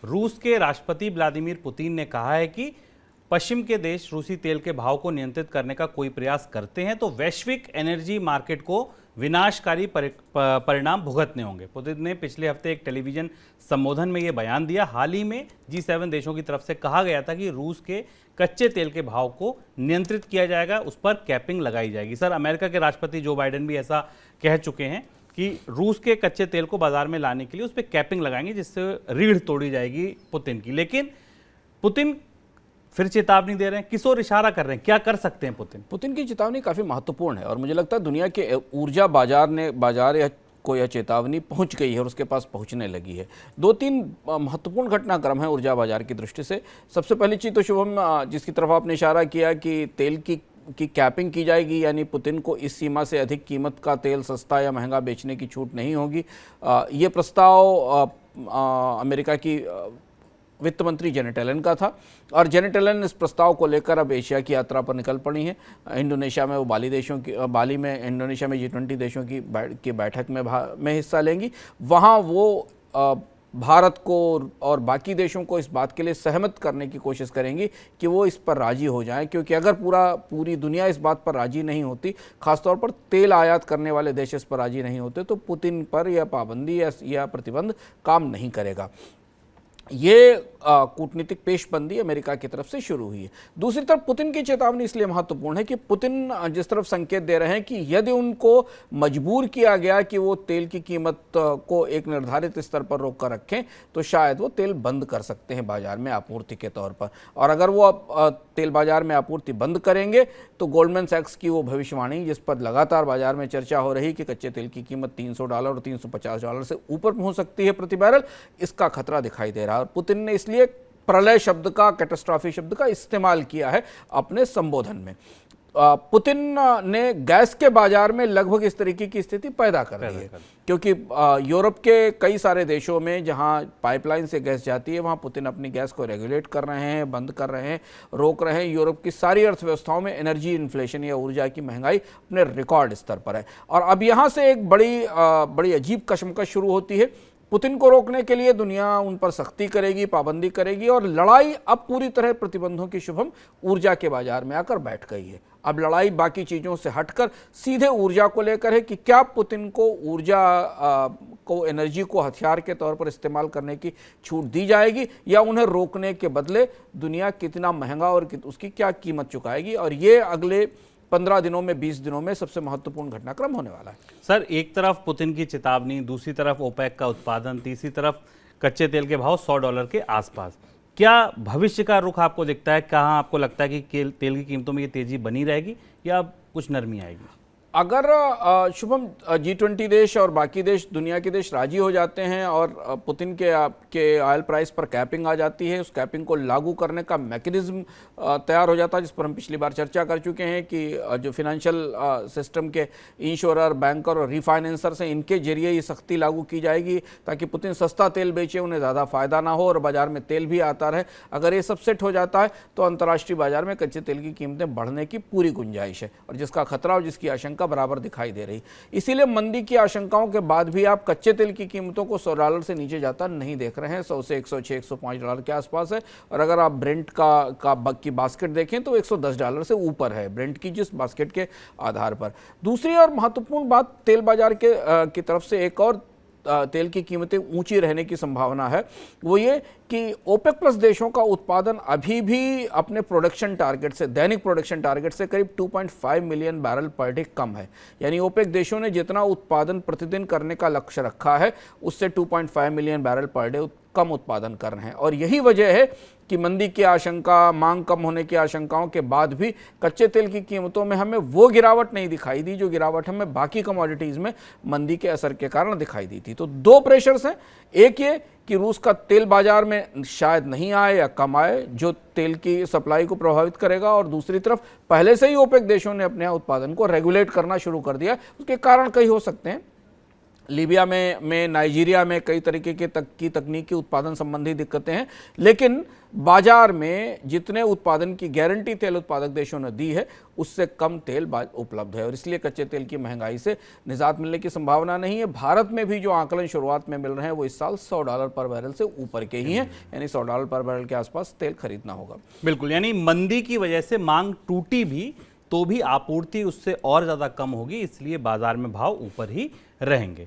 रूस के राष्ट्रपति व्लादिमीर पुतिन ने कहा है कि पश्चिम के देश रूसी तेल के भाव को नियंत्रित करने का कोई प्रयास करते हैं तो वैश्विक एनर्जी मार्केट को विनाशकारी परिणाम भुगतने होंगे। पुतिन ने पिछले हफ्ते एक टेलीविजन संबोधन में यह बयान दिया। हाल ही में G7 देशों की तरफ से कहा गया था कि रूस के कच्चे तेल के भाव को नियंत्रित किया जाएगा, उस पर कैपिंग लगाई जाएगी। सर, अमेरिका के राष्ट्रपति जो बाइडेन भी ऐसा कह चुके हैं कि रूस के कच्चे तेल को बाजार में लाने के लिए उस पर कैपिंग लगाएंगे, जिससे रीढ़ तोड़ी जाएगी पुतिन की। लेकिन पुतिन फिर चेतावनी दे रहे हैं, किस ओर इशारा कर रहे हैं, क्या कर सकते हैं पुतिन? पुतिन की चेतावनी काफ़ी महत्वपूर्ण है और मुझे लगता है दुनिया के ऊर्जा बाजार या को यह चेतावनी पहुंच गई है और उसके पास पहुंचने लगी है। दो तीन महत्वपूर्ण घटनाक्रम है ऊर्जा बाजार की दृष्टि से। सबसे पहली चीज़ तो शुभम, जिसकी तरफ आपने इशारा किया कि तेल की कैपिंग की जाएगी, यानी पुतिन को इस सीमा से अधिक कीमत का तेल सस्ता या महंगा बेचने की छूट नहीं होगी। ये प्रस्ताव अमेरिका की वित्त मंत्री जेनेट येलेन का था और जेनेट येलेन इस प्रस्ताव को लेकर अब एशिया की यात्रा पर निकल पड़ी हैं। इंडोनेशिया में वो बाली में इंडोनेशिया में G20 देशों की बैठक में हिस्सा लेंगी। वहाँ वो भारत को और बाकी देशों को इस बात के लिए सहमत करने की कोशिश करेंगी कि वो इस पर राजी हो जाएं, क्योंकि अगर पूरी दुनिया इस बात पर राजी नहीं होती, खासतौर पर तेल आयात करने वाले देश इस पर राजी नहीं होते, तो पुतिन पर यह पाबंदी या प्रतिबंध काम नहीं करेगा। ये कूटनीतिक पेशबंदी अमेरिका की तरफ से शुरू हुई है। दूसरी तरफ पुतिन की चेतावनी इसलिए महत्वपूर्ण है कि पुतिन जिस तरफ संकेत दे रहे हैं कि यदि उनको मजबूर किया गया कि वो तेल की कीमत को एक निर्धारित स्तर पर रोक कर रखें तो शायद वो तेल बंद कर सकते हैं बाजार में आपूर्ति के तौर पर। और अगर वो तेल बाजार में आपूर्ति बंद करेंगे तो गोल्डमैन सैक्स की वो भविष्यवाणी, जिस पर लगातार बाजार में चर्चा हो रही कि कच्चे तेल की कीमत $300 और $350 से ऊपर पहुंच सकती है प्रति बैरल, इसका खतरा दिखाई दे रहा है। और पुतिन ने इसलिए प्रलय शब्द का, कैटास्ट्रॉफी शब्द का इस्तेमाल किया है अपने संबोधन में। पुतिन ने गैस के बाजार में लगभग इस तरीके की स्थिति पैदा कर दी है, क्योंकि यूरोप के कई सारे देशों में जहां पाइपलाइन से गैस जाती है वहां पुतिन अपनी गैस को रेगुलेट कर रहे हैं, बंद कर रहे हैं, रोक रहे हैं। यूरोप की सारी अर्थव्यवस्थाओं में एनर्जी इन्फ्लेशन या ऊर्जा की महंगाई अपने रिकॉर्ड स्तर पर है। और अब यहां से एक बड़ी अजीब कशमकश शुरू होती है। पुतिन को रोकने के लिए दुनिया उन पर सख्ती करेगी, पाबंदी करेगी, और लड़ाई अब पूरी तरह प्रतिबंधों की शुभम ऊर्जा के बाजार में आकर बैठ गई है। अब लड़ाई बाकी चीज़ों से हटकर सीधे ऊर्जा को लेकर है कि क्या पुतिन को एनर्जी को हथियार के तौर पर इस्तेमाल करने की छूट दी जाएगी या उन्हें रोकने के बदले दुनिया कितना महंगा और उसकी क्या कीमत चुकाएगी। और ये अगले 15 दिनों में 20 दिनों में सबसे महत्वपूर्ण घटनाक्रम होने वाला है। सर, एक तरफ पुतिन की चेतावनी, दूसरी तरफ ओपेक का उत्पादन, तीसरी तरफ कच्चे तेल के भाव $100 के आसपास। क्या भविष्य का रुख आपको दिखता है? कहाँ आपको लगता है कि तेल की कीमतों में ये तेजी बनी रहेगी या कुछ नरमी आएगी? अगर शुभम G20 देश और बाकी देश, दुनिया के देश राजी हो जाते हैं और पुतिन के ऑयल प्राइस पर कैपिंग आ जाती है, उस कैपिंग को लागू करने का मैकेनिज्म तैयार हो जाता है, जिस पर हम पिछली बार चर्चा कर चुके हैं कि जो फिनेंशियल सिस्टम के इंश्योरर, बैंकर और रिफाइनेंसर्स हैं, इनके जरिए ये सख्ती लागू की जाएगी ताकि पुतिन सस्ता तेल बेचे, उन्हें ज़्यादा फायदा ना हो और बाजार में तेल भी आता रहे। अगर ये सब सेट हो जाता है तो अंतर्राष्ट्रीय बाजार में कच्चे तेल की कीमतें बढ़ने की पूरी गुंजाइश है, और जिसका खतरा और जिसकी आशंका बराबर दिखाई दे रही। इसीलिए मंदी की आशंकाओं के बाद भी आप कच्चे तेल की कीमतों को $100 से नीचे जाता नहीं देख रहे हैं। 100 से 106, $105 के आसपास है। और अगर आप ब्रेंट की बास्केट देखें तो $110 से ऊपर है ब्रेंट की जिस बास्केट के आधार पर। दूसरी और महत्वपूर्ण बात, तेल बाजार की तरफ से एक और तेल की कीमतें ऊंची रहने की संभावना है, वो ये कि ओपेक प्लस देशों का उत्पादन अभी भी अपने प्रोडक्शन टारगेट से, दैनिक प्रोडक्शन टारगेट से करीब 2.5 मिलियन बैरल पर डे कम है। यानी ओपेक देशों ने जितना उत्पादन प्रतिदिन करने का लक्ष्य रखा है उससे 2.5 मिलियन बैरल पर डे कम उत्पादन कर रहे हैं। और यही वजह है कि मंदी की आशंका, मांग कम होने की आशंकाओं के बाद भी कच्चे तेल की कीमतों में हमें वो गिरावट नहीं दिखाई दी जो गिरावट हमें बाकी कमोडिटीज़ में मंदी के असर के कारण दिखाई दी थी। तो दो प्रेशर्स हैं, एक ये कि रूस का तेल बाजार में शायद नहीं आए या कम आए, जो तेल की सप्लाई को प्रभावित करेगा, और दूसरी तरफ पहले से ही ओपेक देशों ने अपने उत्पादन को रेगुलेट करना शुरू कर दिया। उसके कारण कई हो सकते हैं। लीबिया में नाइजीरिया में कई तरीके की तकनीकी उत्पादन संबंधी दिक्कतें हैं, लेकिन बाजार में जितने उत्पादन की गारंटी तेल उत्पादक देशों ने दी है उससे कम तेल उपलब्ध है और इसलिए कच्चे तेल की महंगाई से निजात मिलने की संभावना नहीं है। भारत में भी जो आंकलन शुरुआत में मिल रहे हैं वो इस साल $100 पर बैरल से ऊपर के ही हैं, यानी $100 पर बैरल के आसपास तेल खरीदना होगा। बिल्कुल, यानी मंदी की वजह से मांग टूटी भी तो भी आपूर्ति उससे और ज्यादा कम होगी, इसलिए बाजार में भाव ऊपर ही रहेंगे।